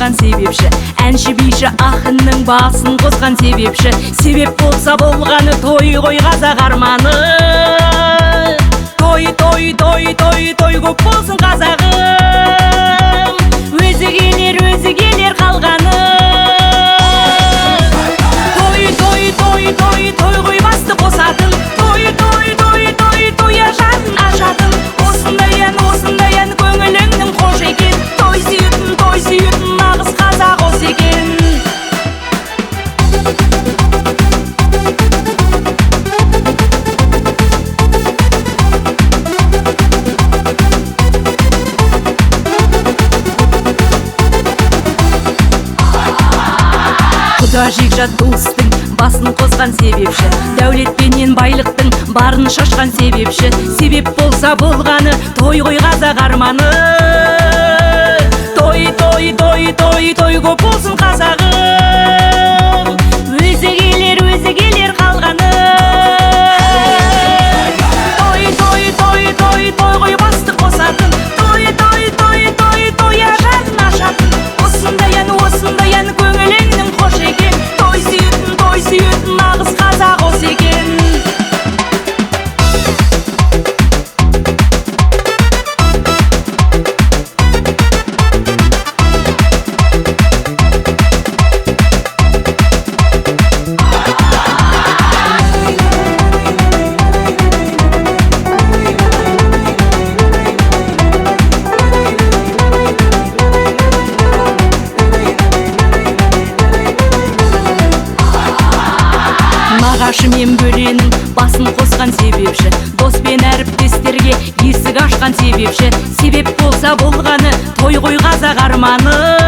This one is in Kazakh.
қосқан себепші, әнші биші ақынның басын қосқан себепші. Себеп болса болғаны той ғой қазақ арманы. Той, той, той, той, той көп болсын қазағым. Өзі келер қалғаны. Той, той, той, той, той ғой басты қосатын. Той, той, той, той, тойя жанын ашатын. Осындай ән көңіліңнің қош екен. Той сүйетін нағыз қазақ осы екен. Құда жекжат туыстың басын қосқан себепші, дәулетпенен байлықтың барын шашқан себепші. Себеп болса болғаны той ғой қазақ арманы. Той, той, той, той, той көп болсын қазағым. Өзі келер қалғаны. Той, той, той, той, той ғой басты қосатын. Той, той, той, той, тойя жанын ашатын. Осындай ән көңіліңнің қош екен. Той сүйетін нағыз қазақ осы екен. Нағашы мен бөленің басын қосқан себепші, дос пен әріптестерге есік ашқан себепші. Себеп болса болғаны той ғой қазақ арманы.